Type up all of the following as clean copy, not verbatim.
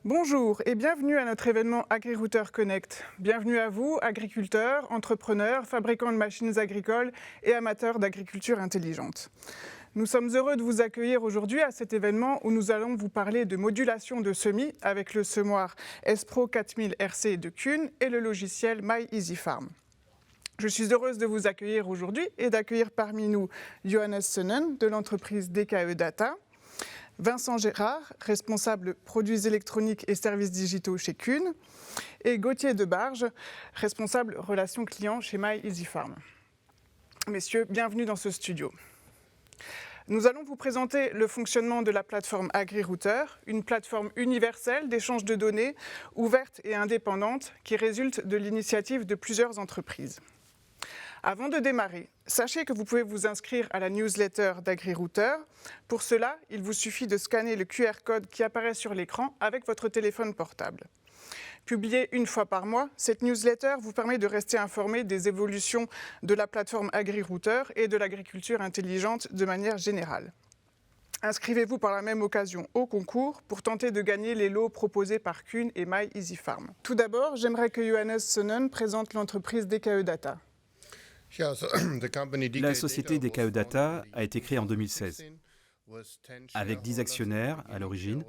Bonjour et bienvenue à notre événement AgriRouter Connect. Bienvenue à vous, agriculteurs, entrepreneurs, fabricants de machines agricoles et amateurs d'agriculture intelligente. Nous sommes heureux de vous accueillir aujourd'hui à cet événement où nous allons vous parler de modulation de semis avec le semoir S-Pro 4000 RC de Kuhn et le logiciel MyEasyFarm. Je suis heureuse de vous accueillir aujourd'hui et d'accueillir parmi nous Johannes Sonnen de l'entreprise DKE Data, Vincent Gérard, responsable produits électroniques et services digitaux chez Kuhn, et Gauthier Debarge, responsable relations clients chez MyEasyFarm. Messieurs, bienvenue dans ce studio. Nous allons vous présenter le fonctionnement de la plateforme AgriRouter, une plateforme universelle d'échange de données, ouverte et indépendante, qui résulte de l'initiative de plusieurs entreprises. Avant de démarrer, sachez que vous pouvez vous inscrire à la newsletter d'AgriRouter. Pour cela, il vous suffit de scanner le QR code qui apparaît sur l'écran avec votre téléphone portable. Publiée une fois par mois, cette newsletter vous permet de rester informé des évolutions de la plateforme AgriRouter et de l'agriculture intelligente de manière générale. Inscrivez-vous par la même occasion au concours pour tenter de gagner les lots proposés par Kuhn et MyEasyFarm. Tout d'abord, j'aimerais que Johannes Sonnen présente l'entreprise DKE Data. La société DKE Data a été créée en 2016, avec 10 actionnaires à l'origine.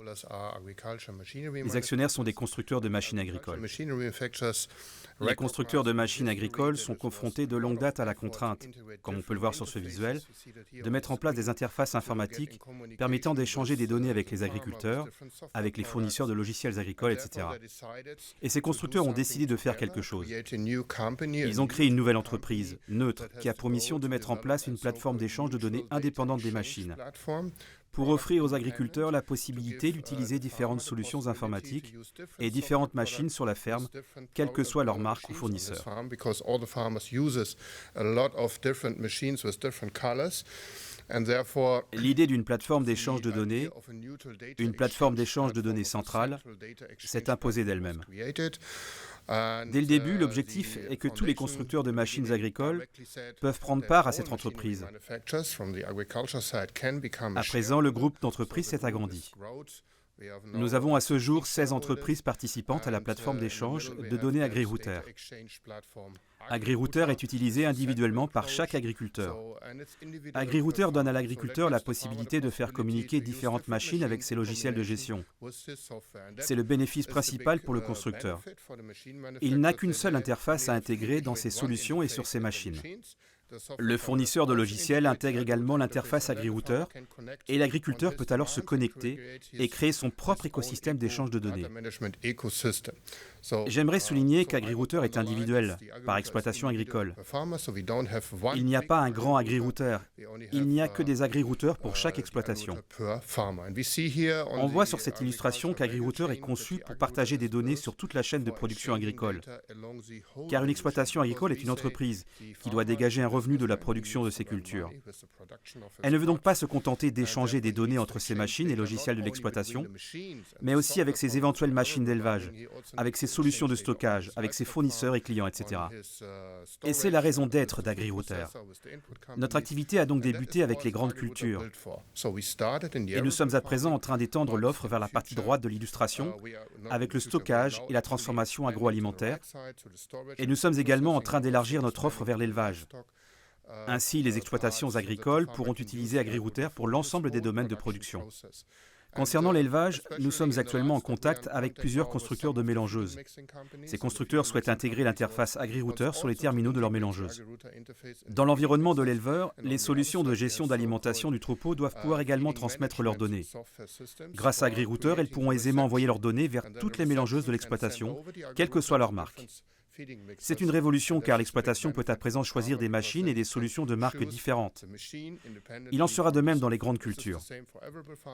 Les actionnaires sont des constructeurs de machines agricoles. Les constructeurs de machines agricoles sont confrontés de longue date à la contrainte, comme on peut le voir sur ce visuel, de mettre en place des interfaces informatiques permettant d'échanger des données avec les agriculteurs, avec les fournisseurs de logiciels agricoles, etc. Et ces constructeurs ont décidé de faire quelque chose. Ils ont créé une nouvelle entreprise, neutre, qui a pour mission de mettre en place une plateforme d'échange de données indépendante des machines, pour offrir aux agriculteurs la possibilité d'utiliser différentes solutions informatiques et différentes machines sur la ferme, quelle que soit leur marque ou fournisseur. L'idée d'une plateforme d'échange de données, une plateforme d'échange de données centrale, s'est imposée d'elle-même. Dès le début, l'objectif est que tous les constructeurs de machines agricoles peuvent prendre part à cette entreprise. À présent, le groupe d'entreprises s'est agrandi. Nous avons à ce jour 16 entreprises participantes à la plateforme d'échange de données AgriRouter. AgriRouter est utilisé individuellement par chaque agriculteur. AgriRouter donne à l'agriculteur la possibilité de faire communiquer différentes machines avec ses logiciels de gestion. C'est le bénéfice principal pour le constructeur. Il n'a qu'une seule interface à intégrer dans ses solutions et sur ses machines. Le fournisseur de logiciels intègre également l'interface AgriRouter et l'agriculteur peut alors se connecter et créer son propre écosystème d'échange de données. J'aimerais souligner qu'AgriRouter est individuel, par exploitation agricole. Il n'y a pas un grand AgriRouter, il n'y a que des AgriRouters pour chaque exploitation. On voit sur cette illustration qu'AgriRouter est conçu pour partager des données sur toute la chaîne de production agricole. Car une exploitation agricole est une entreprise qui doit dégager un revenu de la production de ses cultures. Elle ne veut donc pas se contenter d'échanger des données entre ses machines et logiciels de l'exploitation, mais aussi avec ses éventuelles machines d'élevage, avec ses solutions de stockage, avec ses fournisseurs et clients, etc. Et c'est la raison d'être d'AgriRouter. Notre activité a donc débuté avec les grandes cultures. Et nous sommes à présent en train d'étendre l'offre vers la partie droite de l'illustration, avec le stockage et la transformation agroalimentaire. Et nous sommes également en train d'élargir notre offre vers l'élevage. Ainsi, les exploitations agricoles pourront utiliser AgriRouter pour l'ensemble des domaines de production. Concernant l'élevage, nous sommes actuellement en contact avec plusieurs constructeurs de mélangeuses. Ces constructeurs souhaitent intégrer l'interface AgriRouter sur les terminaux de leurs mélangeuses. Dans l'environnement de l'éleveur, les solutions de gestion d'alimentation du troupeau doivent pouvoir également transmettre leurs données. Grâce à AgriRouter, elles pourront aisément envoyer leurs données vers toutes les mélangeuses de l'exploitation, quelle que soit leur marque. C'est une révolution car l'exploitation peut à présent choisir des machines et des solutions de marques différentes. Il en sera de même dans les grandes cultures.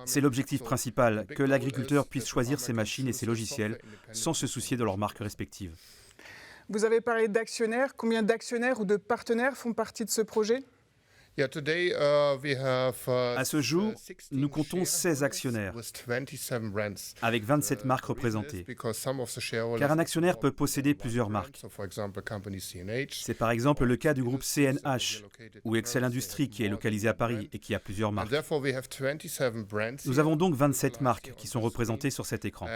C'est l'objectif principal, que l'agriculteur puisse choisir ses machines et ses logiciels sans se soucier de leurs marques respectives. Vous avez parlé d'actionnaires. Combien d'actionnaires ou de partenaires font partie de ce projet ? À ce jour, nous comptons 16 actionnaires, avec 27 marques représentées, car un actionnaire peut posséder plusieurs marques. C'est par exemple le cas du groupe CNH, ou Excel Industries, qui est localisé à Paris et qui a plusieurs marques. Nous avons donc 27 marques qui sont représentées sur cet écran.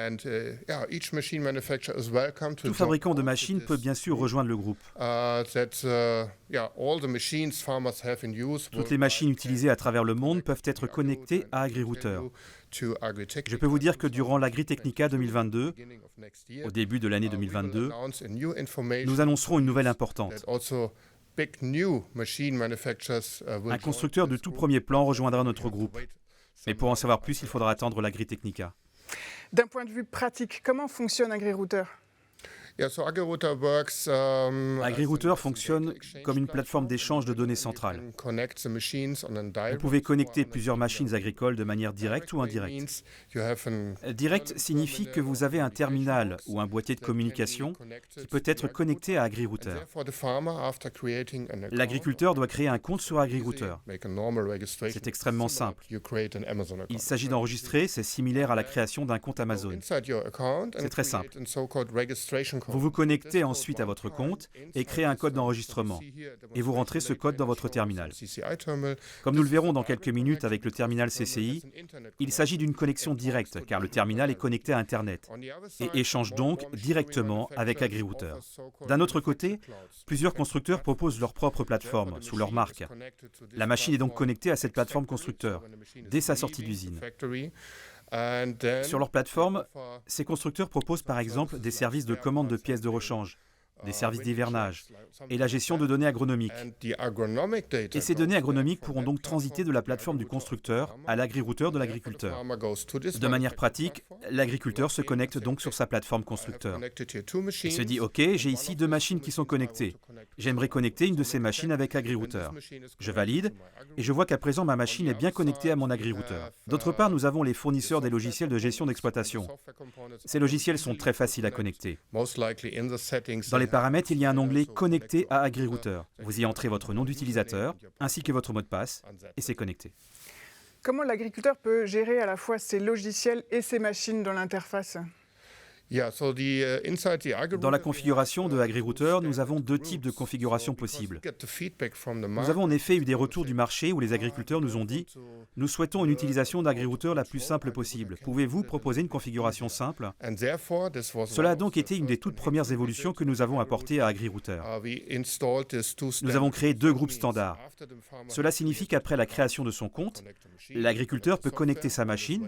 Tout fabricant de machines peut bien sûr rejoindre le groupe. Toutes les machines utilisées à travers le monde peuvent être connectées à AgriRouter. Je peux vous dire que durant l'Agritechnica 2022, au début de l'année 2022, nous annoncerons une nouvelle importante. Un constructeur de tout premier plan rejoindra notre groupe. Mais pour en savoir plus, il faudra attendre l'Agritechnica. D'un point de vue pratique, comment fonctionne AgriRouter ? AgriRouter fonctionne comme une plateforme d'échange de données centrale. Vous pouvez connecter plusieurs machines agricoles de manière directe ou indirecte. Direct signifie que vous avez un terminal ou un boîtier de communication qui peut être connecté à AgriRouter. L'agriculteur doit créer un compte sur AgriRouter. C'est extrêmement simple. Il s'agit d'enregistrer, c'est similaire à la création d'un compte Amazon. C'est très simple. Vous vous connectez ensuite à votre compte et créez un code d'enregistrement. Et vous rentrez ce code dans votre terminal. Comme nous le verrons dans quelques minutes avec le terminal CCI, il s'agit d'une connexion directe car le terminal est connecté à Internet et échange donc directement avec AgriRouter. D'un autre côté, plusieurs constructeurs proposent leur propre plateforme sous leur marque. La machine est donc connectée à cette plateforme constructeur dès sa sortie d'usine. Sur leur plateforme, ces constructeurs proposent par exemple des services de commande de pièces de rechange, des services d'hivernage et la gestion de données agronomiques. Et ces données agronomiques pourront donc transiter de la plateforme du constructeur à l'AgriRouter de l'agriculteur. De manière pratique, l'agriculteur se connecte donc sur sa plateforme constructeur. Il se dit « Ok, j'ai ici 2 machines qui sont connectées. J'aimerais connecter une de ces machines avec AgriRouter. Je valide et je vois qu'à présent ma machine est bien connectée à mon AgriRouter. D'autre part, nous avons les fournisseurs des logiciels de gestion d'exploitation. Ces logiciels sont très faciles à connecter. Dans les paramètres, il y a un onglet « Connecté à AgriRouter ». Vous y entrez votre nom d'utilisateur ainsi que votre mot de passe et c'est connecté. Comment l'agriculteur peut gérer à la fois ses logiciels et ses machines dans l'interface ? Dans la configuration de AgriRouter, nous avons 2 types de configurations possibles. Nous avons en effet eu des retours du marché où les agriculteurs nous ont dit « Nous souhaitons une utilisation d'AgriRouter la plus simple possible. Pouvez-vous proposer une configuration simple ?» Cela a donc été une des toutes premières évolutions que nous avons apportées à AgriRouter. Nous avons créé 2 groupes standards. Cela signifie qu'après la création de son compte, l'agriculteur peut connecter sa machine,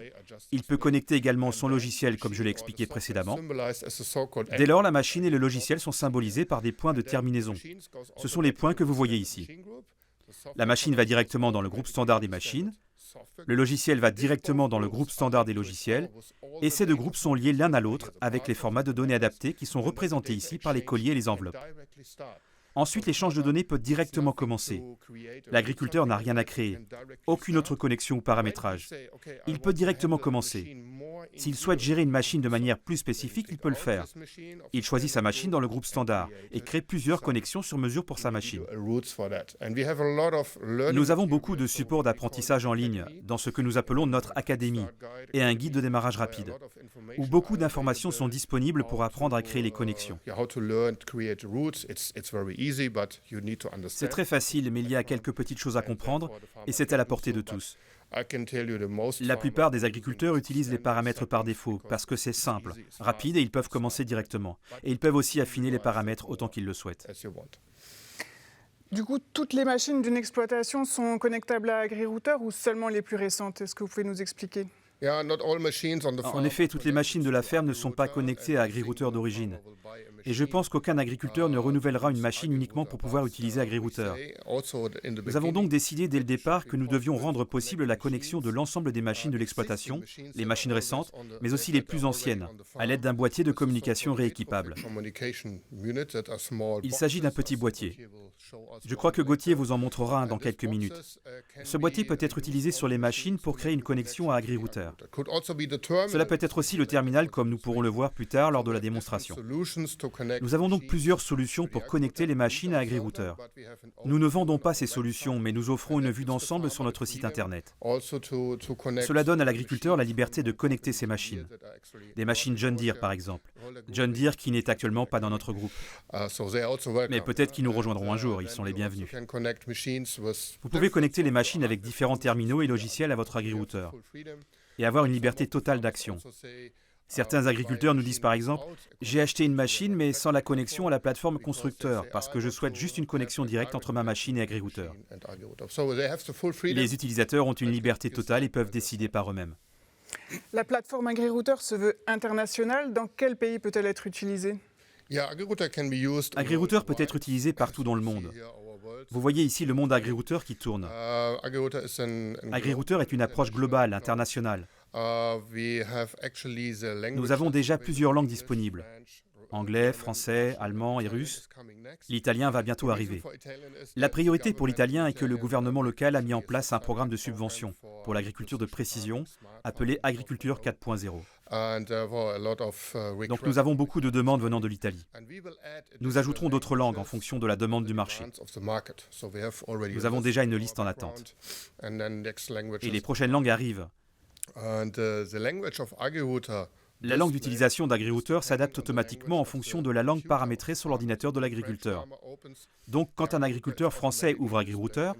il peut connecter également son logiciel comme je l'ai expliqué précédemment. Dès lors, la machine et le logiciel sont symbolisés par des points de terminaison. Ce sont les points que vous voyez ici. La machine va directement dans le groupe standard des machines, le logiciel va directement dans le groupe standard des logiciels, et ces 2 groupes sont liés l'un à l'autre avec les formats de données adaptés qui sont représentés ici par les colliers et les enveloppes. Ensuite, l'échange de données peut directement commencer. L'agriculteur n'a rien à créer, aucune autre connexion ou paramétrage. Il peut directement commencer. S'il souhaite gérer une machine de manière plus spécifique, il peut le faire. Il choisit sa machine dans le groupe standard et crée plusieurs connexions sur mesure pour sa machine. Nous avons beaucoup de supports d'apprentissage en ligne dans ce que nous appelons notre académie et un guide de démarrage rapide, où beaucoup d'informations sont disponibles pour apprendre à créer les connexions. C'est très facile, mais il y a quelques petites choses à comprendre et c'est à la portée de tous. La plupart des agriculteurs utilisent les paramètres par défaut parce que c'est simple, rapide et ils peuvent commencer directement. Et ils peuvent aussi affiner les paramètres autant qu'ils le souhaitent. Du coup, toutes les machines d'une exploitation sont connectables à AgriRouter ou seulement les plus récentes? Est-ce que vous pouvez nous expliquer? En effet, toutes les machines de la ferme ne sont pas connectées à AgriRouter d'origine. Et je pense qu'aucun agriculteur ne renouvellera une machine uniquement pour pouvoir utiliser AgriRouter. Nous avons donc décidé dès le départ que nous devions rendre possible la connexion de l'ensemble des machines de l'exploitation, les machines récentes, mais aussi les plus anciennes, à l'aide d'un boîtier de communication rééquipable. Il s'agit d'un petit boîtier. Je crois que Gauthier vous en montrera un dans quelques minutes. Ce boîtier peut être utilisé sur les machines pour créer une connexion à AgriRouter. agriculteur. Cela peut être aussi le terminal comme nous pourrons le voir plus tard lors de la démonstration. Nous avons donc plusieurs solutions pour connecter les machines à AgriRouter. Nous ne vendons pas ces solutions, mais nous offrons une vue d'ensemble sur notre site internet. Cela donne à l'agriculteur la liberté de connecter ses machines. Des machines John Deere par exemple. John Deere qui n'est actuellement pas dans notre groupe. Mais peut-être qu'ils nous rejoindront un jour, ils sont les bienvenus. Vous pouvez connecter les machines avec différents terminaux et logiciels à votre AgriRouter et avoir une liberté totale d'action. Certains agriculteurs nous disent par exemple « J'ai acheté une machine mais sans la connexion à la plateforme constructeur parce que je souhaite juste une connexion directe entre ma machine et AgriRouter. » Les utilisateurs ont une liberté totale et peuvent décider par eux-mêmes. La plateforme AgriRouter se veut internationale. Dans quel pays peut-elle être utilisée ? AgriRouter peut être utilisé partout dans le monde. Vous voyez ici le monde AgriRouter qui tourne. AgriRouter est une approche globale, internationale. Nous avons déjà plusieurs langues disponibles. Anglais, français, allemand et russe. L'italien va bientôt arriver. La priorité pour l'italien est que le gouvernement local a mis en place un programme de subvention pour l'agriculture de précision appelé Agriculture 4.0. Donc nous avons beaucoup de demandes venant de l'Italie. Nous ajouterons d'autres langues en fonction de la demande du marché. Nous avons déjà une liste en attente. Et les prochaines langues arrivent. La langue d'utilisation d'AgriRouter s'adapte automatiquement en fonction de la langue paramétrée sur l'ordinateur de l'agriculteur. Donc, quand un agriculteur français ouvre AgriRouter,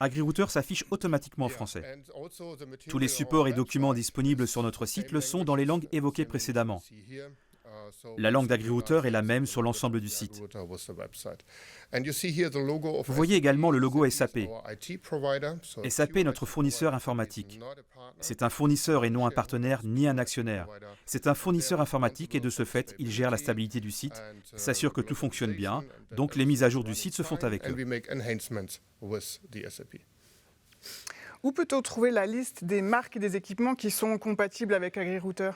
AgriRouter s'affiche automatiquement en français. Tous les supports et documents disponibles sur notre site le sont dans les langues évoquées précédemment. La langue d'AgriRouter est la même sur l'ensemble du site. Vous voyez également le logo SAP. SAP est notre fournisseur informatique. C'est un fournisseur et non un partenaire ni un actionnaire. C'est un fournisseur informatique et de ce fait, il gère la stabilité du site, s'assure que tout fonctionne bien, donc les mises à jour du site se font avec eux. Où peut-on trouver la liste des marques et des équipements qui sont compatibles avec AgriRouter ?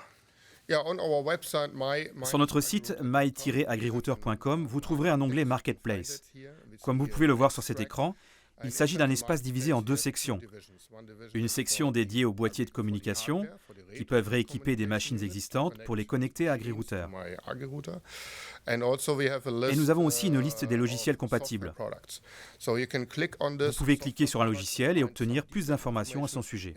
Sur notre site my-agrirouter.com, vous trouverez un onglet Marketplace. Comme vous pouvez le voir sur cet écran, il s'agit d'un espace divisé en deux sections. Une section dédiée aux boîtiers de communication, qui peuvent rééquiper des machines existantes pour les connecter à AgriRouter. Et nous avons aussi une liste des logiciels compatibles. Vous pouvez cliquer sur un logiciel et obtenir plus d'informations à son sujet.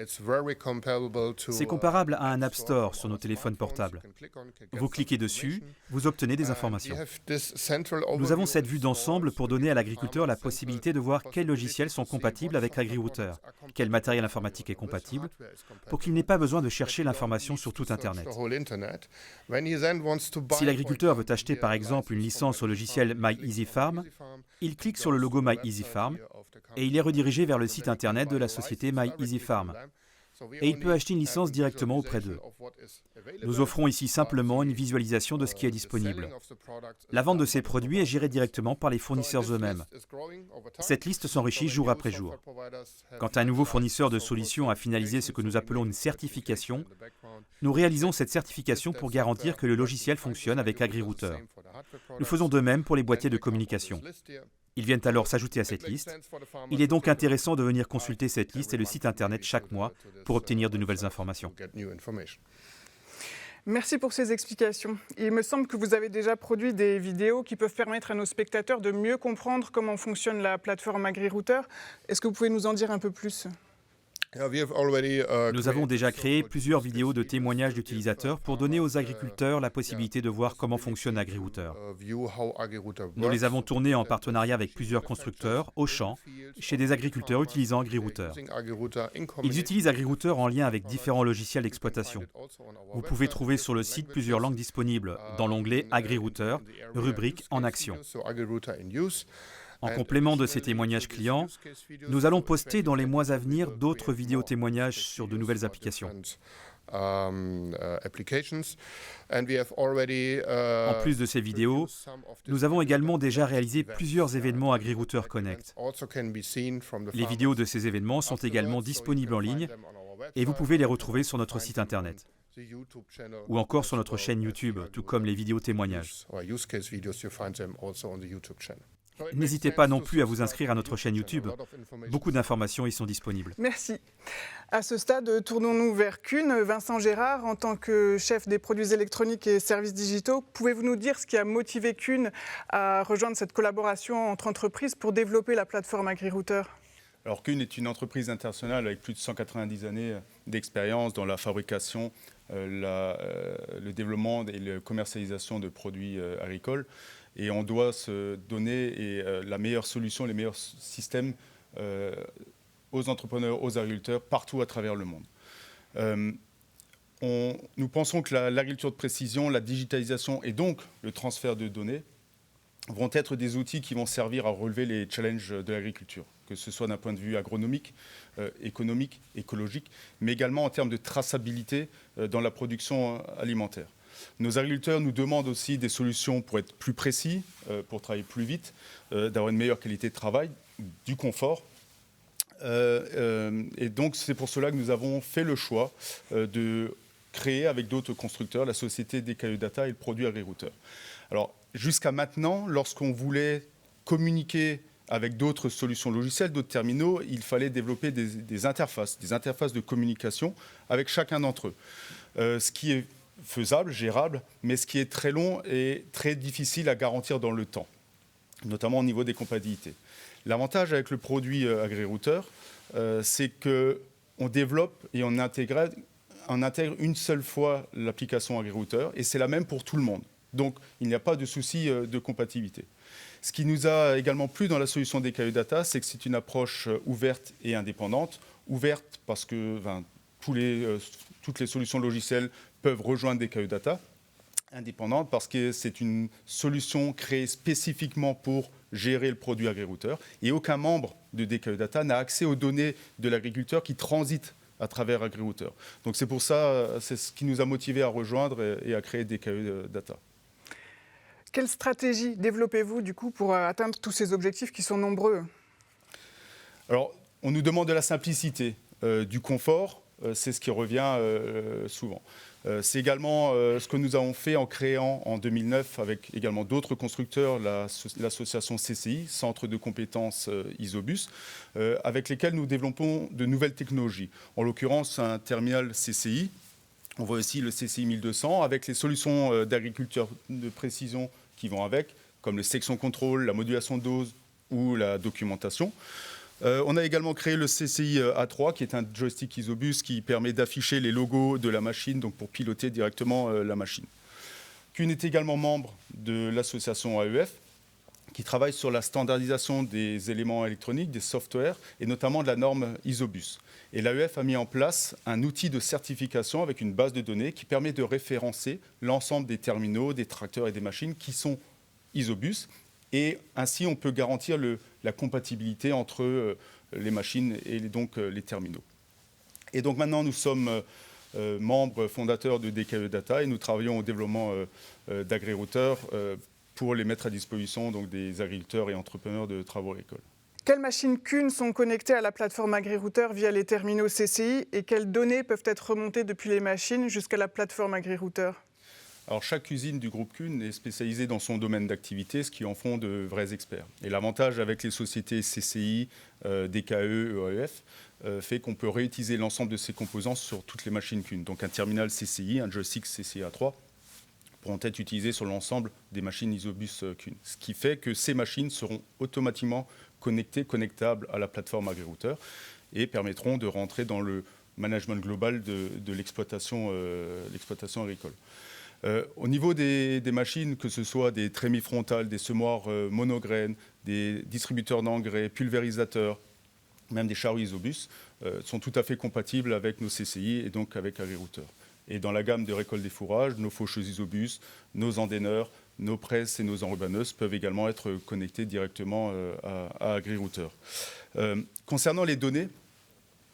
C'est comparable à un App Store sur nos téléphones portables. Vous cliquez dessus, vous obtenez des informations. Nous avons cette vue d'ensemble pour donner à l'agriculteur la possibilité de voir quels logiciels sont compatibles avec AgriRouter, quel matériel informatique est compatible, pour qu'il n'ait pas besoin de chercher l'information sur tout Internet. Si l'agriculteur veut acheter par exemple une licence au logiciel MyEasyFarm, il clique sur le logo MyEasyFarm et il est redirigé vers le site internet de la société MyEasyFarm. Et il peut acheter une licence directement auprès d'eux. Nous offrons ici simplement une visualisation de ce qui est disponible. La vente de ces produits est gérée directement par les fournisseurs eux-mêmes. Cette liste s'enrichit jour après jour. Quand un nouveau fournisseur de solutions a finalisé ce que nous appelons une certification, nous réalisons cette certification pour garantir que le logiciel fonctionne avec AgriRouter. Nous faisons de même pour les boîtiers de communication. Ils viennent alors s'ajouter à cette liste. Il est donc intéressant de venir consulter cette liste et le site internet chaque mois pour obtenir de nouvelles informations. Merci pour ces explications. Il me semble que vous avez déjà produit des vidéos qui peuvent permettre à nos spectateurs de mieux comprendre comment fonctionne la plateforme AgriRouter. Est-ce que vous pouvez nous en dire un peu plus ? Nous avons déjà créé plusieurs vidéos de témoignages d'utilisateurs pour donner aux agriculteurs la possibilité de voir comment fonctionne AgriRouter. Nous les avons tournées en partenariat avec plusieurs constructeurs, au champ, chez des agriculteurs utilisant AgriRouter. Ils utilisent AgriRouter en lien avec différents logiciels d'exploitation. Vous pouvez trouver sur le site plusieurs langues disponibles dans l'onglet AgriRouter, rubrique En action. En complément de ces témoignages clients, nous allons poster dans les mois à venir d'autres vidéos témoignages sur de nouvelles applications. En plus de ces vidéos, nous avons également déjà réalisé plusieurs événements AgriRouter Connect. Les vidéos de ces événements sont également disponibles en ligne et vous pouvez les retrouver sur notre site internet ou encore sur notre chaîne YouTube, tout comme les vidéos témoignages. N'hésitez pas non plus à vous inscrire à notre chaîne YouTube. Beaucoup d'informations y sont disponibles. Merci. À ce stade, tournons-nous vers Kuhn. Vincent Gérard, en tant que chef des produits électroniques et services digitaux, pouvez-vous nous dire ce qui a motivé Kuhn à rejoindre cette collaboration entre entreprises pour développer la plateforme AgriRouter ? Alors Kuhn est une entreprise internationale avec plus de 190 années d'expérience dans la fabrication, le développement et la commercialisation de produits agricoles. Et on doit se donner la meilleure solution, les meilleurs systèmes aux entrepreneurs, aux agriculteurs, partout à travers le monde. Nous pensons que l'agriculture de précision, la digitalisation et donc le transfert de données vont être des outils qui vont servir à relever les challenges de l'agriculture, que ce soit d'un point de vue agronomique, économique, écologique, mais également en termes de traçabilité dans la production alimentaire. Nos agriculteurs nous demandent aussi des solutions pour être plus précis, pour travailler plus vite, d'avoir une meilleure qualité de travail, du confort. Et donc c'est pour cela que nous avons fait le choix de créer avec d'autres constructeurs la société DKE Data et le produit AgriRouter. Alors jusqu'à maintenant, lorsqu'on voulait communiquer avec d'autres solutions logicielles, d'autres terminaux, il fallait développer des interfaces de communication avec chacun d'entre eux. Ce qui est faisable, gérable, mais ce qui est très long et très difficile à garantir dans le temps, notamment au niveau des compatibilités. L'avantage avec le produit AgriRouter, c'est qu'on développe et on intègre une seule fois l'application AgriRouter, et c'est la même pour tout le monde. Donc, il n'y a pas de souci de compatibilité. Ce qui nous a également plu dans la solution DKE Data, c'est que c'est une approche ouverte et indépendante. Ouverte parce que toutes les solutions logicielles peuvent rejoindre DKE Data. Indépendante parce que c'est une solution créée spécifiquement pour gérer le produit AgriRouter. Et aucun membre de DKE Data n'a accès aux données de l'agriculteur qui transitent à travers AgriRouter. Donc c'est pour ça, c'est ce qui nous a motivés à rejoindre et à créer DKE Data. Quelle stratégie développez-vous du coup pour atteindre tous ces objectifs qui sont nombreux ? Alors, on nous demande de la simplicité, du confort, c'est ce qui revient souvent. C'est également ce que nous avons fait en créant en 2009 avec également d'autres constructeurs l'association CCI, Centre de compétences Isobus, avec lesquels nous développons de nouvelles technologies. En l'occurrence, un terminal CCI. On voit aussi le CCI 1200 avec les solutions d'agriculture de précision qui vont avec, comme le section control, la modulation de dose ou la documentation. On a également créé le CCI A3 qui est un joystick Isobus qui permet d'afficher les logos de la machine, donc pour piloter directement la machine. Kuhn est également membre de l'association AEF qui travaille sur la standardisation des éléments électroniques, des softwares et notamment de la norme Isobus. Et l'AEF a mis en place un outil de certification avec une base de données qui permet de référencer l'ensemble des terminaux, des tracteurs et des machines qui sont Isobus. Et ainsi, on peut garantir la compatibilité entre les machines et donc les terminaux. Et donc maintenant, nous sommes membres fondateurs de DKE Data et nous travaillons au développement d'AgriRouter pour les mettre à disposition donc, des agriculteurs et entrepreneurs de travaux agricoles. Quelles machines Kuhn sont connectées à la plateforme AgriRouter via les terminaux CCI et quelles données peuvent être remontées depuis les machines jusqu'à la plateforme AgriRouter ? Alors chaque usine du groupe Kuhn est spécialisée dans son domaine d'activité, ce qui en font de vrais experts. Et l'avantage avec les sociétés CCI, DKE, EAEF, fait qu'on peut réutiliser l'ensemble de ces composants sur toutes les machines Kuhn. Donc un terminal CCI, un joystick CCI A3, pourront être utilisés sur l'ensemble des machines Isobus Kuhn. Ce qui fait que ces machines seront automatiquement connectables à la plateforme AgriRouter et permettront de rentrer dans le management global de l'exploitation agricole. Au niveau des machines, que ce soit des trémies frontales, des semoirs monograines, des distributeurs d'engrais, pulvérisateurs, même des charrues Isobus, sont tout à fait compatibles avec nos CCI et donc avec AgriRouter. Et dans la gamme de récolte des fourrages, nos faucheuses Isobus, nos endaineurs, nos presses et nos enrubanneuses peuvent également être connectés directement à AgriRouter. Concernant les données,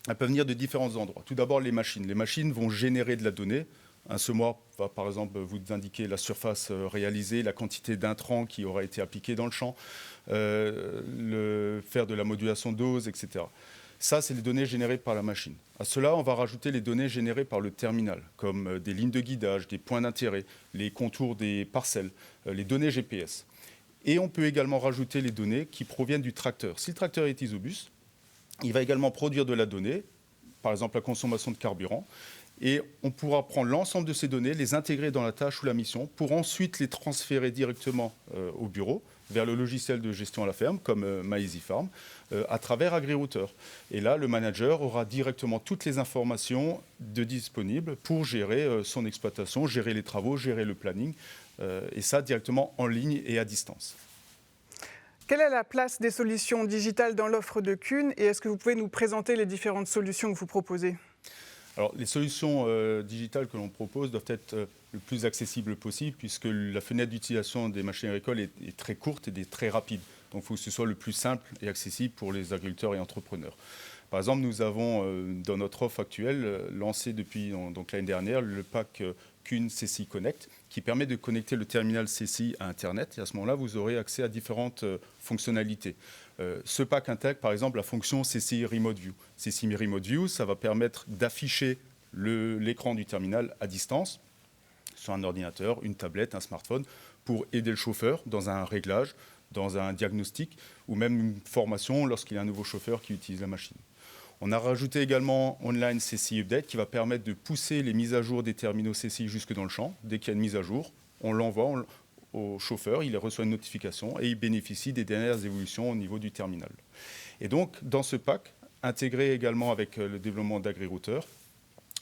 elles peuvent venir de différents endroits. Tout d'abord, les machines. Les machines vont générer de la donnée. Un semoir va par exemple vous indiquer la surface réalisée, la quantité d'intrants qui aura été appliqué dans le champ, faire de la modulation de dose, etc. Ça, c'est les données générées par la machine. À cela, on va rajouter les données générées par le terminal, comme des lignes de guidage, des points d'intérêt, les contours des parcelles, les données GPS. Et on peut également rajouter les données qui proviennent du tracteur. Si le tracteur est isobus, il va également produire de la donnée, par exemple la consommation de carburant, et on pourra prendre l'ensemble de ces données, les intégrer dans la tâche ou la mission, pour ensuite les transférer directement au bureau, vers le logiciel de gestion à la ferme, comme MyEasyFarm, à travers AgriRouter. Et là, le manager aura directement toutes les informations disponibles pour gérer son exploitation, gérer les travaux, gérer le planning, et ça directement en ligne et à distance. Quelle est la place des solutions digitales dans l'offre de Kuhn et est-ce que vous pouvez nous présenter les différentes solutions que vous proposez ? Alors, les solutions digitales que l'on propose doivent être le plus accessibles possible puisque la fenêtre d'utilisation des machines agricoles est très courte et très rapide. Donc, il faut que ce soit le plus simple et accessible pour les agriculteurs et entrepreneurs. Par exemple, nous avons dans notre offre actuelle lancé depuis l'année dernière le pack Kuhn CCI Connect qui permet de connecter le terminal CCI à Internet et à ce moment-là, vous aurez accès à différentes fonctionnalités. Ce pack intègre par exemple la fonction CCI Remote View. CCI Remote View, ça va permettre d'afficher l'écran du terminal à distance sur un ordinateur, une tablette, un smartphone pour aider le chauffeur dans un réglage, dans un diagnostic ou même une formation lorsqu'il y a un nouveau chauffeur qui utilise la machine. On a rajouté également Online CCI Update qui va permettre de pousser les mises à jour des terminaux CCI jusque dans le champ. Dès qu'il y a une mise à jour, on l'envoie au chauffeur, il reçoit une notification et il bénéficie des dernières évolutions au niveau du terminal. Et donc, dans ce pack, intégré également avec le développement d'AgriRouter,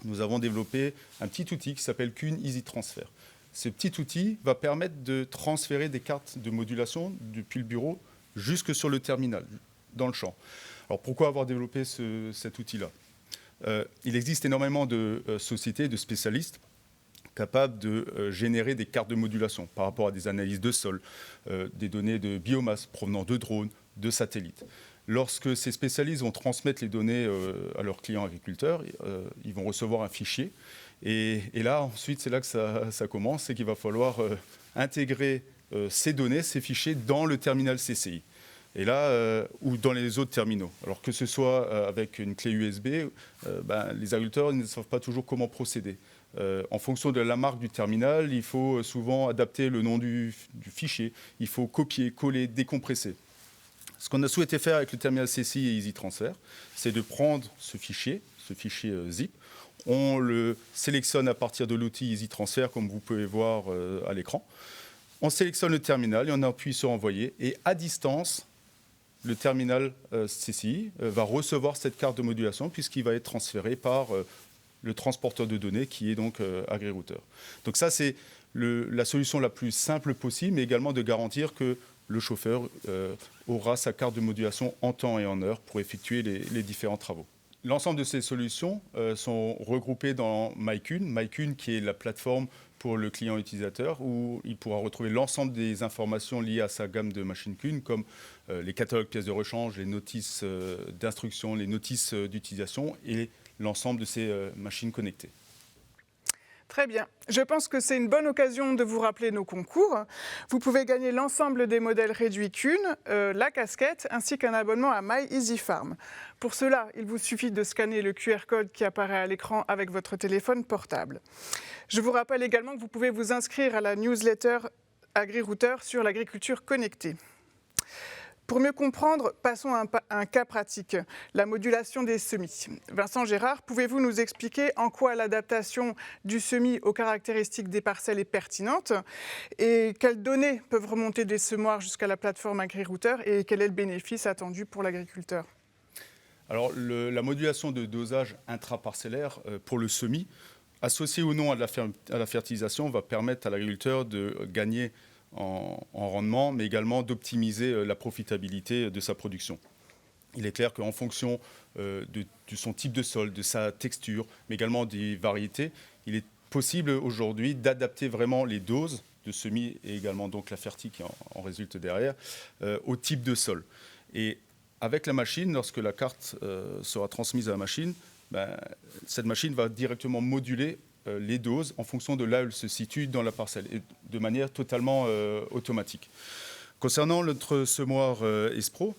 nous avons développé un petit outil qui s'appelle Kuhn Easy Transfer. Ce petit outil va permettre de transférer des cartes de modulation depuis le bureau jusque sur le terminal, dans le champ. Alors pourquoi avoir développé cet outil-là ? Il existe énormément de sociétés, de spécialistes capables de générer des cartes de modulation par rapport à des analyses de sol, des données de biomasse provenant de drones, de satellites. Lorsque ces spécialistes vont transmettre les données à leurs clients agriculteurs, ils vont recevoir un fichier. Et là, ensuite, c'est là que ça commence, c'est qu'il va falloir intégrer ces données, ces fichiers dans le terminal CCI. Et là, ou dans les autres terminaux. Alors que ce soit avec une clé USB, les agriculteurs ne savent pas toujours comment procéder. En fonction de la marque du terminal, il faut souvent adapter le nom du fichier. Il faut copier, coller, décompresser. Ce qu'on a souhaité faire avec le terminal CCI et Easy Transfer, c'est de prendre ce fichier zip. On le sélectionne à partir de l'outil Easy Transfer, comme vous pouvez voir à l'écran. On sélectionne le terminal et on appuie sur Envoyer. Et à distance, le terminal CCI va recevoir cette carte de modulation puisqu'il va être transféré par le transporteur de données qui est donc AgriRouter. Donc ça, c'est la solution la plus simple possible, mais également de garantir que le chauffeur aura sa carte de modulation en temps et en heure pour effectuer les différents travaux. L'ensemble de ces solutions sont regroupées dans MyKuhn. MyKuhn qui est la plateforme pour le client utilisateur où il pourra retrouver l'ensemble des informations liées à sa gamme de machines Kuhn comme les catalogues pièces de rechange, les notices d'instruction, les notices d'utilisation et l'ensemble de ces machines connectées. Très bien. Je pense que c'est une bonne occasion de vous rappeler nos concours. Vous pouvez gagner l'ensemble des modèles réduits Kuhn, la casquette, ainsi qu'un abonnement à MyEasyFarm. Pour cela, il vous suffit de scanner le QR code qui apparaît à l'écran avec votre téléphone portable. Je vous rappelle également que vous pouvez vous inscrire à la newsletter AgriRouter sur l'agriculture connectée. Pour mieux comprendre, passons à un cas pratique, la modulation des semis. Vincent Gérard, pouvez-vous nous expliquer en quoi l'adaptation du semis aux caractéristiques des parcelles est pertinente et quelles données peuvent remonter des semoirs jusqu'à la plateforme AgriRouter et quel est le bénéfice attendu pour l'agriculteur ? Alors, la modulation de dosage intraparcellaire pour le semis, associée ou non à la fertilisation, va permettre à l'agriculteur de gagner en rendement, mais également d'optimiser la profitabilité de sa production. Il est clair qu'en fonction de son type de sol, de sa texture, mais également des variétés, il est possible aujourd'hui d'adapter vraiment les doses de semis et également donc la fertile qui en résulte derrière, au type de sol. Et avec la machine, lorsque la carte sera transmise à la machine, cette machine va directement moduler les doses en fonction de là où elle se situe dans la parcelle, et de manière totalement automatique. Concernant notre semoir Espro,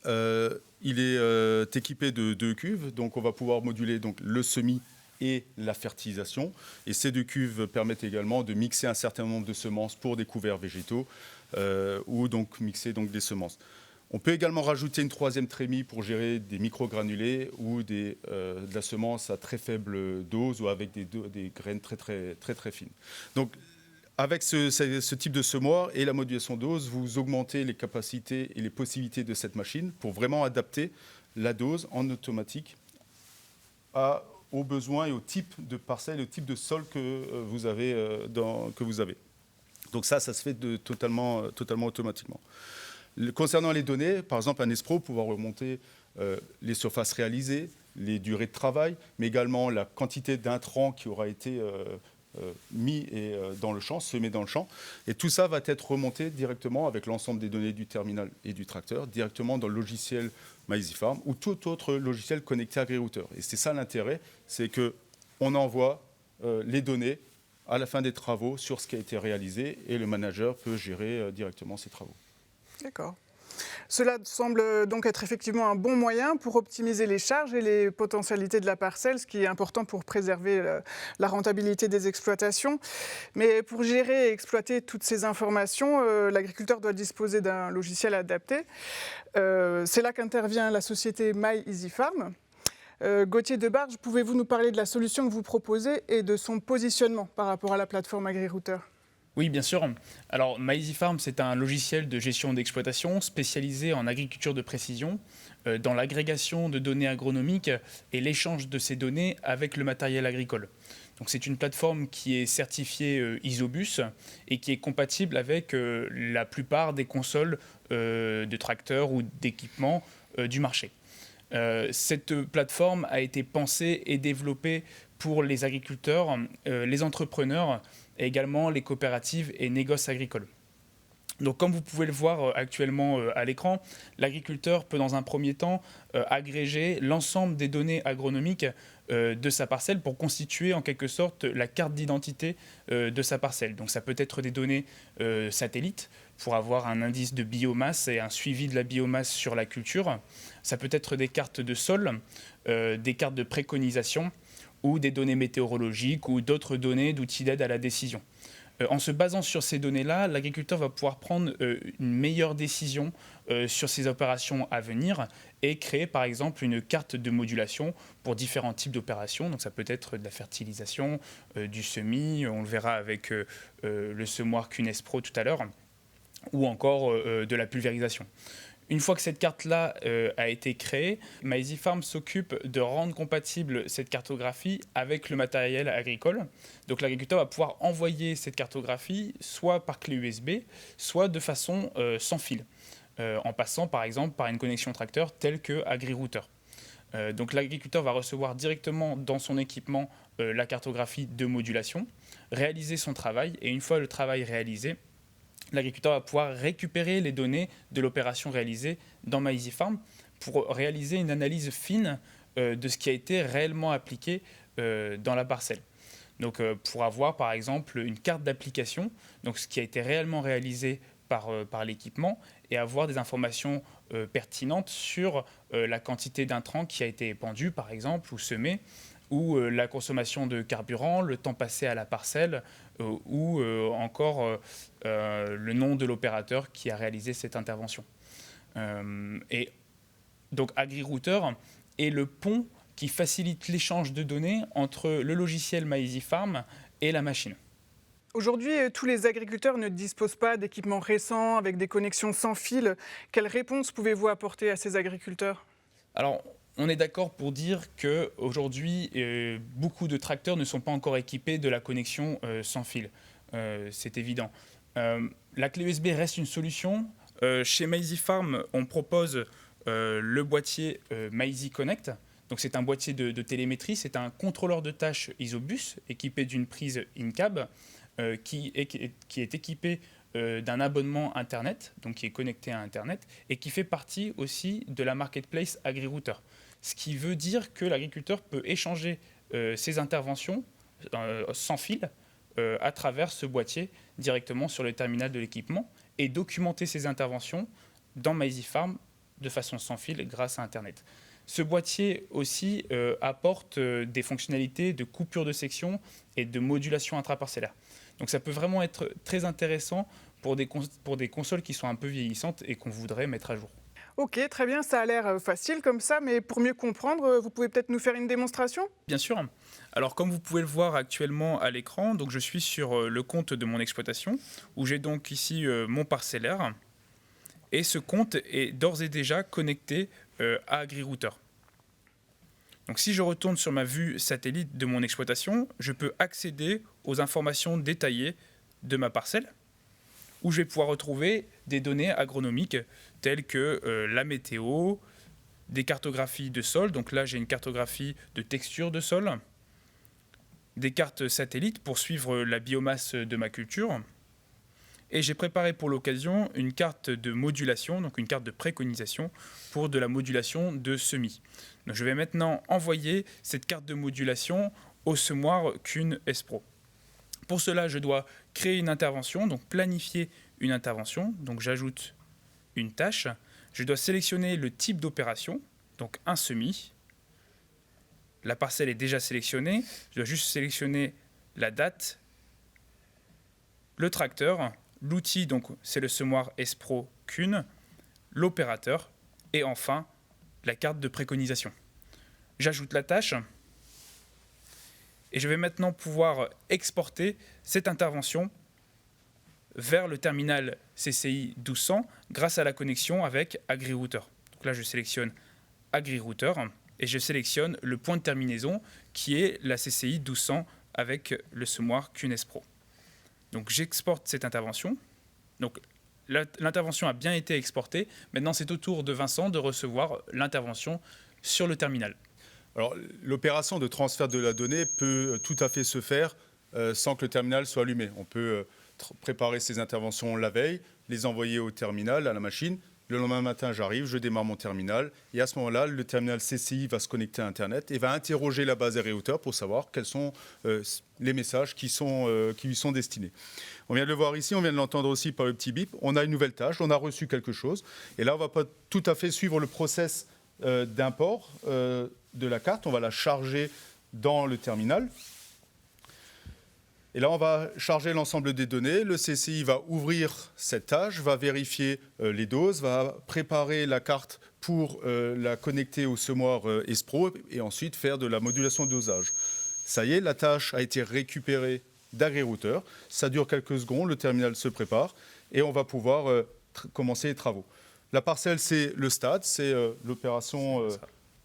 il est équipé de 2 cuves, donc on va pouvoir moduler donc, le semis et la fertilisation. Et ces 2 cuves permettent également de mixer un certain nombre de semences pour des couverts végétaux ou donc mixer donc, des semences. On peut également rajouter une 3e trémie pour gérer des microgranulés ou de la semence à très faible dose ou avec des graines très fines. Donc, avec ce type de semoir et la modulation dose, vous augmentez les capacités et les possibilités de cette machine pour vraiment adapter la dose en automatique aux besoins et au type de parcelle, au type de sol que vous avez. Donc ça se fait totalement automatiquement. Concernant les données, par exemple, un Espro pouvoir remonter les surfaces réalisées, les durées de travail, mais également la quantité d'intrants qui aura été mis dans le champ, semé dans le champ. Et tout ça va être remonté directement avec l'ensemble des données du terminal et du tracteur, directement dans le logiciel MyEasyFarm ou tout autre logiciel connecté à AgriRouter. Et c'est ça l'intérêt, c'est qu'on envoie les données à la fin des travaux sur ce qui a été réalisé et le manager peut gérer directement ses travaux. D'accord. Cela semble donc être effectivement un bon moyen pour optimiser les charges et les potentialités de la parcelle, ce qui est important pour préserver la rentabilité des exploitations. Mais pour gérer et exploiter toutes ces informations, l'agriculteur doit disposer d'un logiciel adapté. C'est là qu'intervient la société MyEasyFarm. Gauthier Debarge, pouvez-vous nous parler de la solution que vous proposez et de son positionnement par rapport à la plateforme AgriRouter ? Oui, bien sûr. Alors, MyEasyFarm, c'est un logiciel de gestion d'exploitation spécialisé en agriculture de précision, dans l'agrégation de données agronomiques et l'échange de ces données avec le matériel agricole. Donc, c'est une plateforme qui est certifiée Isobus et qui est compatible avec la plupart des consoles de tracteurs ou d'équipements du marché. Cette plateforme a été pensée et développée pour les agriculteurs, les entrepreneurs, et également les coopératives et négoces agricoles. Donc, comme vous pouvez le voir actuellement à l'écran, l'agriculteur peut dans un premier temps agréger l'ensemble des données agronomiques de sa parcelle pour constituer en quelque sorte la carte d'identité de sa parcelle. Donc ça peut être des données satellites pour avoir un indice de biomasse et un suivi de la biomasse sur la culture. Ça peut être des cartes de sol, des cartes de préconisation ou des données météorologiques ou d'autres données d'outils d'aide à la décision. En se basant sur ces données-là, l'agriculteur va pouvoir prendre une meilleure décision sur ses opérations à venir et créer par exemple une carte de modulation pour différents types d'opérations. Donc ça peut être de la fertilisation, du semis, on le verra avec le semoir Cunes Pro tout à l'heure, ou encore de la pulvérisation. Une fois que cette carte-là a été créée, MyEasyFarm s'occupe de rendre compatible cette cartographie avec le matériel agricole. Donc l'agriculteur va pouvoir envoyer cette cartographie soit par clé USB, soit de façon sans fil, en passant par exemple par une connexion tracteur telle que AgriRouter. Donc l'agriculteur va recevoir directement dans son équipement la cartographie de modulation, réaliser son travail, et une fois le travail réalisé, l'agriculteur va pouvoir récupérer les données de l'opération réalisée dans MyEasyFarm pour réaliser une analyse fine de ce qui a été réellement appliqué dans la parcelle. Donc pour avoir par exemple une carte d'application, donc ce qui a été réellement réalisé par l'équipement, et avoir des informations pertinentes sur la quantité d'intrants qui a été épandue par exemple ou semé, ou la consommation de carburant, le temps passé à la parcelle, ou encore le nom de l'opérateur qui a réalisé cette intervention. Et donc AgriRouter est le pont qui facilite l'échange de données entre le logiciel MyEasyFarm et la machine. Aujourd'hui, tous les agriculteurs ne disposent pas d'équipements récents avec des connexions sans fil. Quelle réponse pouvez-vous apporter à ces agriculteurs ? Alors, on est d'accord pour dire qu'aujourd'hui, beaucoup de tracteurs ne sont pas encore équipés de la connexion sans fil. C'est évident. La clé USB reste une solution. Chez MyEasyFarm, on propose le boîtier MyEasyConnect. Donc c'est un boîtier de télémétrie, c'est un contrôleur de tâches Isobus équipé d'une prise in-cab qui est équipé d'un abonnement Internet, donc qui est connecté à Internet, et qui fait partie aussi de la marketplace AgriRouter. Ce qui veut dire que l'agriculteur peut échanger ses interventions sans fil à travers ce boîtier directement sur le terminal de l'équipement et documenter ses interventions dans MyEasyFarm de façon sans fil grâce à Internet. Ce boîtier aussi apporte des fonctionnalités de coupure de section et de modulation intraparcellaire. Donc ça peut vraiment être très intéressant pour des consoles qui sont un peu vieillissantes et qu'on voudrait mettre à jour. Ok, très bien, ça a l'air facile comme ça, mais pour mieux comprendre, vous pouvez peut-être nous faire une démonstration ? Bien sûr. Alors comme vous pouvez le voir actuellement à l'écran, donc je suis sur le compte de mon exploitation, où j'ai donc ici mon parcellaire, et ce compte est d'ores et déjà connecté à AgriRouter. Donc si je retourne sur ma vue satellite de mon exploitation, je peux accéder aux informations détaillées de ma parcelle, où je vais pouvoir retrouver des données agronomiques telles que la météo, des cartographies de sol. Donc là, j'ai une cartographie de texture de sol, des cartes satellites pour suivre la biomasse de ma culture. Et j'ai préparé pour l'occasion une carte de modulation, donc une carte de préconisation pour de la modulation de semis. Donc je vais maintenant envoyer cette carte de modulation au semoir Kuhn S-Pro. Pour cela, je dois créer une intervention, donc planifier une intervention. Donc j'ajoute une tâche. Je dois sélectionner le type d'opération, donc un semis. La parcelle est déjà sélectionnée. Je dois juste sélectionner la date, le tracteur, l'outil, donc c'est le semoir S-Pro Kuhn, l'opérateur et enfin la carte de préconisation. J'ajoute la tâche et je vais maintenant pouvoir exporter cette intervention vers le terminal CCI 1200 grâce à la connexion avec AgriRouter. Donc là, je sélectionne AgriRouter et je sélectionne le point de terminaison qui est la CCI 1200 avec le semoir Kuhn S-Pro. Donc j'exporte cette intervention. Donc l'intervention a bien été exportée. Maintenant, c'est au tour de Vincent de recevoir l'intervention sur le terminal. Alors, l'opération de transfert de la donnée peut tout à fait se faire sans que le terminal soit allumé. On peut préparer ces interventions la veille, les envoyer au terminal, à la machine. Le lendemain matin, j'arrive, je démarre mon terminal. Et à ce moment-là, le terminal CCI va se connecter à Internet et va interroger la base AgriRouter pour savoir quels sont les messages qui lui sont destinés. On vient de le voir ici, on vient de l'entendre aussi par le petit bip. On a une nouvelle tâche, on a reçu quelque chose. Et là, on ne va pas tout à fait suivre le process d'import de la carte. On va la charger dans le terminal. Et là, on va charger l'ensemble des données. Le CCI va ouvrir cette tâche, va vérifier les doses, va préparer la carte pour la connecter au semoir S-Pro et ensuite faire de la modulation de dosage. Ça y est, la tâche a été récupérée d'AgriRouter. Ça dure quelques secondes, le terminal se prépare et on va pouvoir commencer les travaux. La parcelle, c'est le stade, c'est l'opération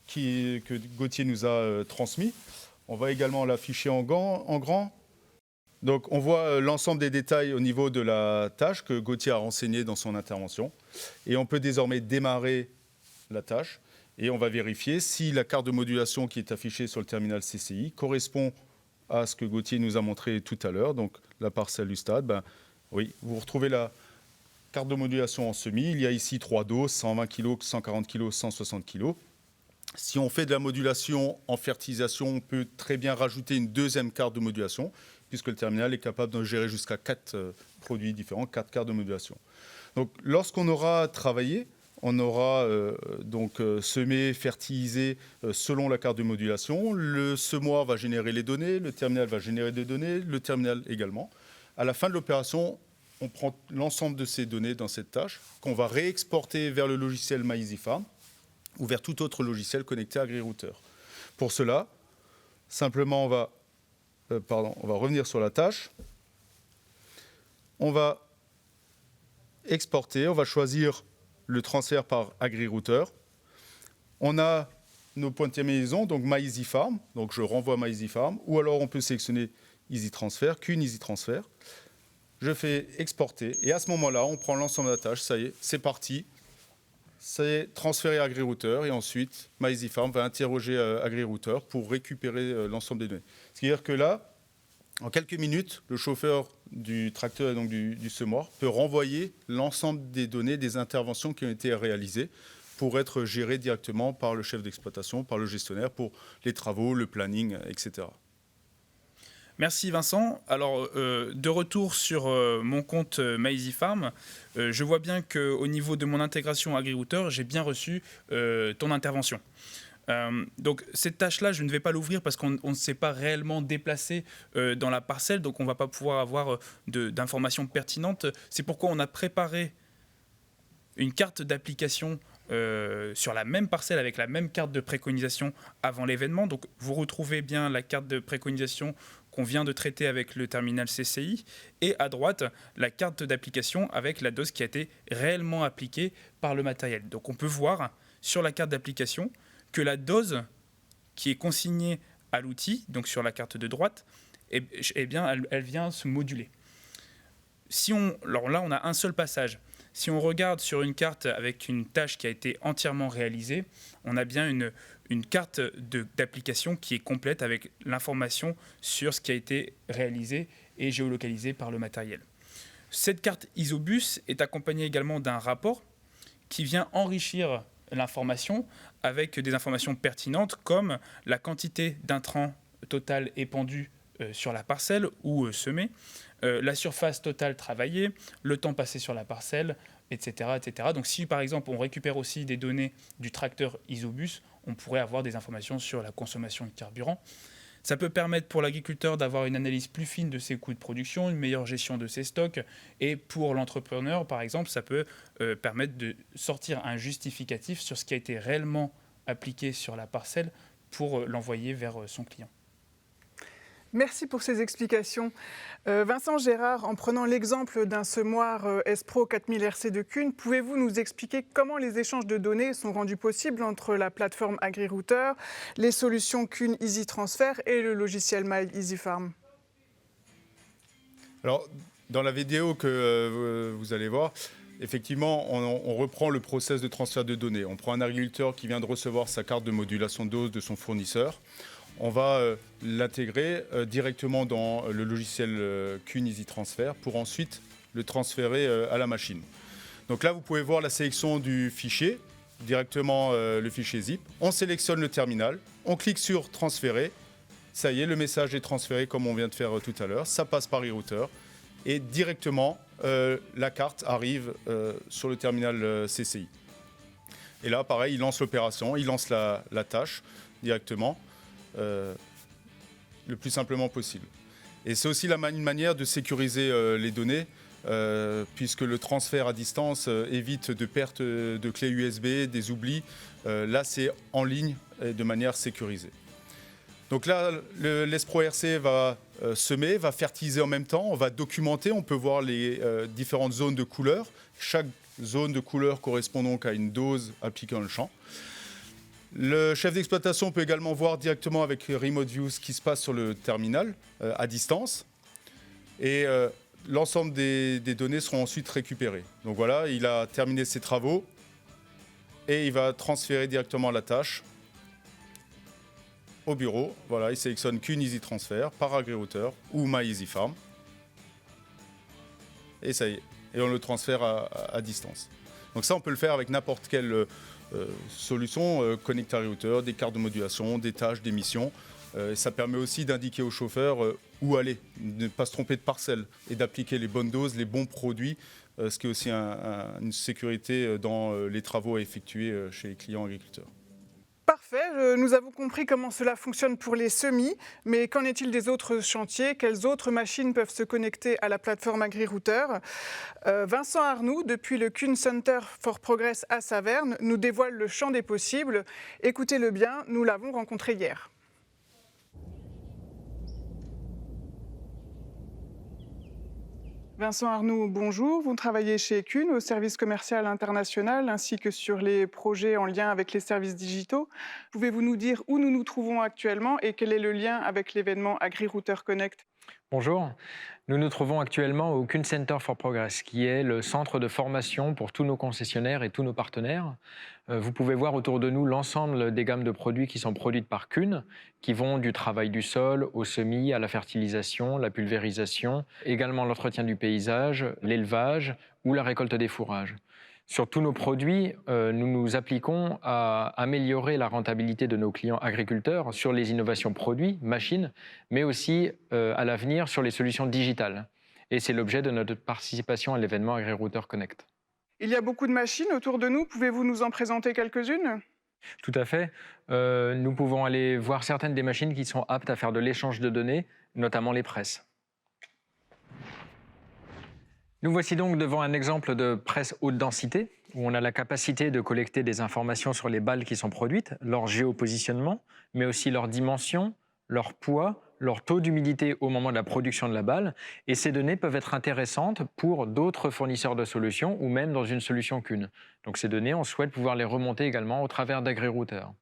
que Gauthier nous a transmis. On va également l'afficher en grand. Donc on voit l'ensemble des détails au niveau de la tâche que Gauthier a renseigné dans son intervention. Et on peut désormais démarrer la tâche et on va vérifier si la carte de modulation qui est affichée sur le terminal CCI correspond à ce que Gauthier nous a montré tout à l'heure. Donc la parcelle du stade, oui, vous retrouvez la carte de modulation en semis. Il y a ici 3 doses, 120 kg, 140 kg, 160 kg. Si on fait de la modulation en fertilisation, on peut très bien rajouter une deuxième carte de modulation, puisque le terminal est capable de gérer jusqu'à 4 produits différents, 4 cartes de modulation. Donc, lorsqu'on aura travaillé, on aura semé, fertilisé selon la carte de modulation. Le semoir va générer les données, le terminal va générer des données, le terminal également. À la fin de l'opération, on prend l'ensemble de ces données dans cette tâche qu'on va réexporter vers le logiciel MyEasyFarm ou vers tout autre logiciel connecté à AgriRouter. Pour cela, simplement, on va revenir sur la tâche. On va exporter, on va choisir le transfert par AgriRouter. On a nos points de terminaison, donc MyEasyFarm, donc je renvoie MyEasyFarm, ou alors on peut sélectionner EasyTransfer, Kuhn EasyTransfer. Je fais exporter, et à ce moment-là, on prend l'ensemble de la tâche, ça y est, c'est parti. C'est transféré à AgriRouter, et ensuite, MyEasyFarm va interroger AgriRouter pour récupérer l'ensemble des données. C'est-à-dire que là, en quelques minutes, le chauffeur du tracteur et donc du semoir peut renvoyer l'ensemble des données des interventions qui ont été réalisées pour être gérées directement par le chef d'exploitation, par le gestionnaire pour les travaux, le planning, etc. Merci Vincent. Alors, de retour sur mon compte MyEasyFarm, je vois bien qu'au niveau de mon intégration AgriRouter, j'ai bien reçu ton intervention. Donc cette tâche-là, je ne vais pas l'ouvrir parce qu'on ne s'est pas réellement déplacé dans la parcelle, donc on ne va pas pouvoir avoir d'informations pertinentes. C'est pourquoi on a préparé une carte d'application sur la même parcelle avec la même carte de préconisation avant l'événement. Donc vous retrouvez bien la carte de préconisation qu'on vient de traiter avec le terminal CCI, et à droite, la carte d'application avec la dose qui a été réellement appliquée par le matériel. Donc on peut voir sur la carte d'application que la dose qui est consignée à l'outil, donc sur la carte de droite, eh bien, elle vient se moduler. Alors là, on a un seul passage. Si on regarde sur une carte avec une tâche qui a été entièrement réalisée, on a bien une carte d'application qui est complète avec l'information sur ce qui a été réalisé et géolocalisé par le matériel. Cette carte Isobus est accompagnée également d'un rapport qui vient enrichir l'information avec des informations pertinentes comme la quantité d'intrants total épandu sur la parcelle ou semé, la surface totale travaillée, le temps passé sur la parcelle, etc., etc. Donc si par exemple on récupère aussi des données du tracteur Isobus, on pourrait avoir des informations sur la consommation de carburant. Ça peut permettre pour l'agriculteur d'avoir une analyse plus fine de ses coûts de production, une meilleure gestion de ses stocks. Et pour l'entrepreneur, par exemple, ça peut permettre de sortir un justificatif sur ce qui a été réellement appliqué sur la parcelle pour l'envoyer vers son client. Merci pour ces explications. Vincent Gérard, en prenant l'exemple d'un semoir S-Pro 4000 RC de Kuhn, pouvez-vous nous expliquer comment les échanges de données sont rendus possibles entre la plateforme AgriRouter, les solutions Kuhn Easy Transfer et le logiciel My Easy Farm? Alors, dans la vidéo que vous allez voir, effectivement, on reprend le process de transfert de données. On prend un agriculteur qui vient de recevoir sa carte de modulation de dose de son fournisseur. On va l'intégrer directement dans le logiciel Kuhn Easy Transfer pour ensuite le transférer à la machine. Donc là, vous pouvez voir la sélection du fichier, directement le fichier zip. On sélectionne le terminal, on clique sur transférer. Ça y est, le message est transféré comme on vient de faire tout à l'heure. Ça passe par e-router et directement la carte arrive sur le terminal CCI. Et là, pareil, il lance l'opération, il lance la tâche directement. Le plus simplement possible. Et c'est aussi une manière de sécuriser les données, puisque le transfert à distance évite de perte de clés USB, des oublis. Là, c'est en ligne et de manière sécurisée. Donc là, l'S-Pro RC va semer, va fertiliser en même temps, on va documenter, on peut voir les différentes zones de couleur. Chaque zone de couleur correspond donc à une dose appliquée dans le champ. Le chef d'exploitation peut également voir directement avec Remote View ce qui se passe sur le terminal à distance. Et l'ensemble des données seront ensuite récupérées. Donc voilà, il a terminé ses travaux et il va transférer directement la tâche au bureau. Voilà, il sélectionne Kuhn Easy Transfer par AgriRouter ou My Easy Farm. Et ça y est, et on le transfère à distance. Donc ça, on peut le faire avec n'importe quelle solution, connecteur AgriRouter, des cartes de modulation, des tâches, des missions. Ça permet aussi d'indiquer au chauffeur où aller, de ne pas se tromper de parcelle et d'appliquer les bonnes doses, les bons produits, ce qui est aussi une sécurité dans les travaux à effectuer chez les clients agriculteurs. Parfait, nous avons compris comment cela fonctionne pour les semis, mais qu'en est-il des autres chantiers? Quelles autres machines peuvent se connecter à la plateforme AgriRouter? Vincent Arnoux, depuis le Kuhn Center for Progress à Saverne, nous dévoile le champ des possibles. Écoutez-le bien, nous l'avons rencontré hier. Vincent Arnoux, bonjour. Vous travaillez chez Kuhn au service commercial international ainsi que sur les projets en lien avec les services digitaux. Pouvez-vous nous dire où nous nous trouvons actuellement et quel est le lien avec l'événement AgriRouter Connect? Bonjour, nous nous trouvons actuellement au Kuhn Center for Progress, qui est le centre de formation pour tous nos concessionnaires et tous nos partenaires. Vous pouvez voir autour de nous l'ensemble des gammes de produits qui sont produites par Kuhn, qui vont du travail du sol au semis, à la fertilisation, la pulvérisation, également l'entretien du paysage, l'élevage ou la récolte des fourrages. Sur tous nos produits, nous nous appliquons à améliorer la rentabilité de nos clients agriculteurs sur les innovations produits, machines, mais aussi à l'avenir sur les solutions digitales. Et c'est l'objet de notre participation à l'événement AgriRouter Connect. Il y a beaucoup de machines autour de nous. Pouvez-vous nous en présenter quelques-unes? Tout à fait. Nous pouvons aller voir certaines des machines qui sont aptes à faire de l'échange de données, notamment les presses. Nous voici donc devant un exemple de presse haute densité, où on a la capacité de collecter des informations sur les balles qui sont produites, leur géopositionnement, mais aussi leur dimension, leur poids, leur taux d'humidité au moment de la production de la balle. Et ces données peuvent être intéressantes pour d'autres fournisseurs de solutions ou même dans une solution qu'une. Donc ces données, on souhaite pouvoir les remonter également au travers d'agri-routeurs.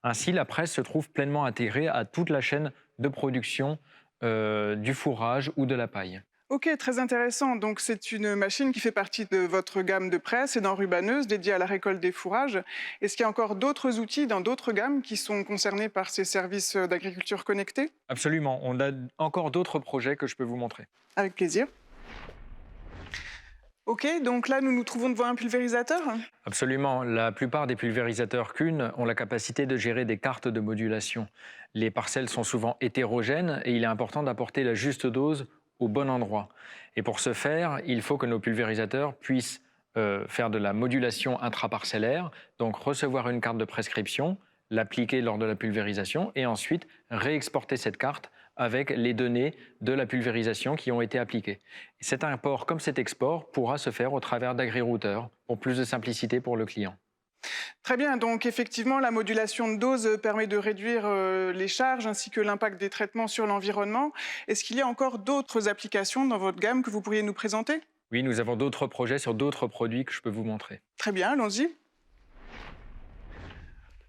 Ainsi, la presse se trouve pleinement intégrée à toute la chaîne de production du fourrage ou de la paille. Ok, très intéressant. Donc c'est une machine qui fait partie de votre gamme de presse et d'enrubanneuse dédiée à la récolte des fourrages. Est-ce qu'il y a encore d'autres outils dans d'autres gammes qui sont concernés par ces services d'agriculture connectés? Absolument. On a encore d'autres projets que je peux vous montrer. Avec plaisir. Ok, donc là nous nous trouvons devant un pulvérisateur. Absolument. La plupart des pulvérisateurs Kuhn ont la capacité de gérer des cartes de modulation. Les parcelles sont souvent hétérogènes et il est important d'apporter la juste dose au bon endroit. Et pour ce faire, il faut que nos pulvérisateurs puissent faire de la modulation intraparcellaire, donc recevoir une carte de prescription, l'appliquer lors de la pulvérisation et ensuite réexporter cette carte avec les données de la pulvérisation qui ont été appliquées. Et cet import comme cet export pourra se faire au travers d'agri-routeurs pour plus de simplicité pour le client. Très bien, donc effectivement, la modulation de dose permet de réduire les charges ainsi que l'impact des traitements sur l'environnement. Est-ce qu'il y a encore d'autres applications dans votre gamme que vous pourriez nous présenter? Oui, nous avons d'autres projets sur d'autres produits que je peux vous montrer. Très bien, allons-y.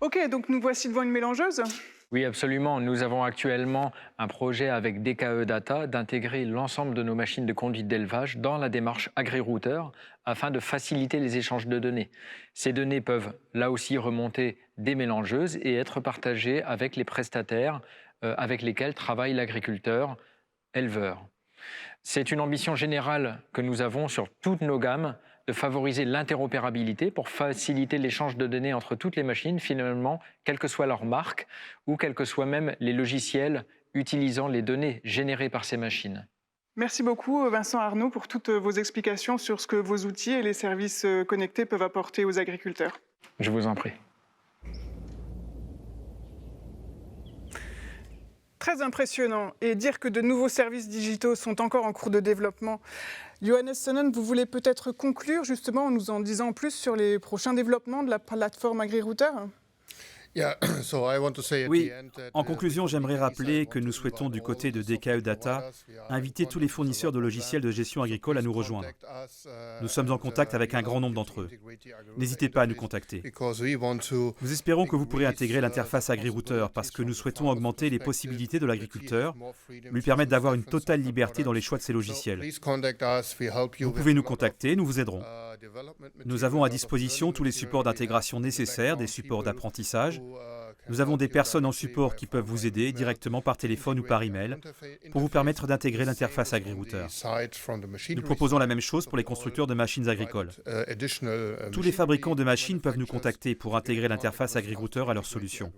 Ok, donc nous voici devant une mélangeuse. Oui, absolument. Nous avons actuellement un projet avec DKE Data d'intégrer l'ensemble de nos machines de conduite d'élevage dans la démarche agri-routeur afin de faciliter les échanges de données. Ces données peuvent là aussi remonter des mélangeuses et être partagées avec les prestataires avec lesquels travaille l'agriculteur éleveur. C'est une ambition générale que nous avons sur toutes nos gammes de favoriser l'interopérabilité pour faciliter l'échange de données entre toutes les machines, finalement, quelle que soit leur marque ou quels que soient même les logiciels utilisant les données générées par ces machines. Merci beaucoup Vincent Arnaud pour toutes vos explications sur ce que vos outils et les services connectés peuvent apporter aux agriculteurs. Je vous en prie. Très impressionnant. Et dire que de nouveaux services digitaux sont encore en cours de développement. Johannes Sonnen, vous voulez peut-être conclure justement en nous en disant plus sur les prochains développements de la plateforme AgriRouter? Oui, en conclusion, j'aimerais rappeler que nous souhaitons du côté de DKE Data inviter tous les fournisseurs de logiciels de gestion agricole à nous rejoindre. Nous sommes en contact avec un grand nombre d'entre eux. N'hésitez pas à nous contacter. Nous espérons que vous pourrez intégrer l'interface AgriRouter parce que nous souhaitons augmenter les possibilités de l'agriculteur, lui permettre d'avoir une totale liberté dans les choix de ses logiciels. Vous pouvez nous contacter, nous vous aiderons. Nous avons à disposition tous les supports d'intégration nécessaires, des supports d'apprentissage. Nous avons des personnes en support qui peuvent vous aider directement par téléphone ou par email pour vous permettre d'intégrer l'interface AgriRouter. Nous proposons la même chose pour les constructeurs de machines agricoles. Tous les fabricants de machines peuvent nous contacter pour intégrer l'interface AgriRouter à leur solution.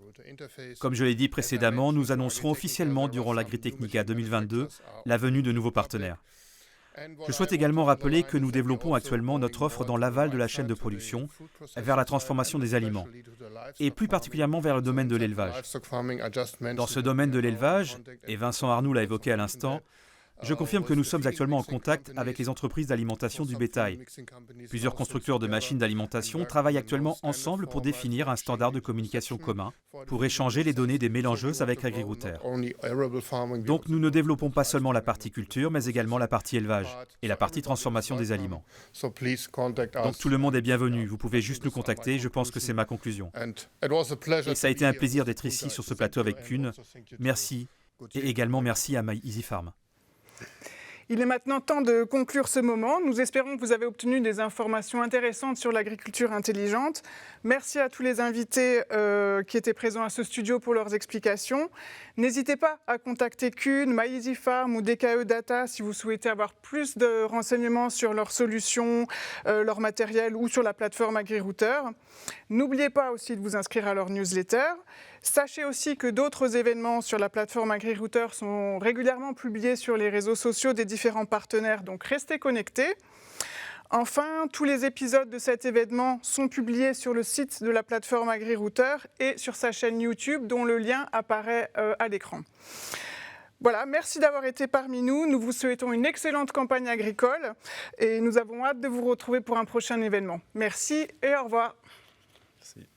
Comme je l'ai dit précédemment, nous annoncerons officiellement durant l'Agritechnica 2022 la venue de nouveaux partenaires. Je souhaite également rappeler que nous développons actuellement notre offre dans l'aval de la chaîne de production vers la transformation des aliments et plus particulièrement vers le domaine de l'élevage. Dans ce domaine de l'élevage, et Vincent Arnoux l'a évoqué à l'instant, je confirme que nous sommes actuellement en contact avec les entreprises d'alimentation du bétail. Plusieurs constructeurs de machines d'alimentation travaillent actuellement ensemble pour définir un standard de communication commun pour échanger les données des mélangeuses avec AgriRouter. Donc nous ne développons pas seulement la partie culture, mais également la partie élevage et la partie transformation des aliments. Donc tout le monde est bienvenu, vous pouvez juste nous contacter, je pense que c'est ma conclusion. Et ça a été un plaisir d'être ici sur ce plateau avec Kuhn. Merci, et également merci à MyEasyFarm. Il est maintenant temps de conclure ce moment. Nous espérons que vous avez obtenu des informations intéressantes sur l'agriculture intelligente. Merci à tous les invités qui étaient présents à ce studio pour leurs explications. N'hésitez pas à contacter Kuhn, MyEasyFarm ou DKE Data si vous souhaitez avoir plus de renseignements sur leurs solutions, leur matériel ou sur la plateforme AgriRouter. N'oubliez pas aussi de vous inscrire à leur newsletter. Sachez aussi que d'autres événements sur la plateforme AgriRouter sont régulièrement publiés sur les réseaux sociaux des différents partenaires, donc restez connectés. Enfin, tous les épisodes de cet événement sont publiés sur le site de la plateforme AgriRouter et sur sa chaîne YouTube, dont le lien apparaît à l'écran. Voilà, merci d'avoir été parmi nous. Nous vous souhaitons une excellente campagne agricole et nous avons hâte de vous retrouver pour un prochain événement. Merci et au revoir. Merci.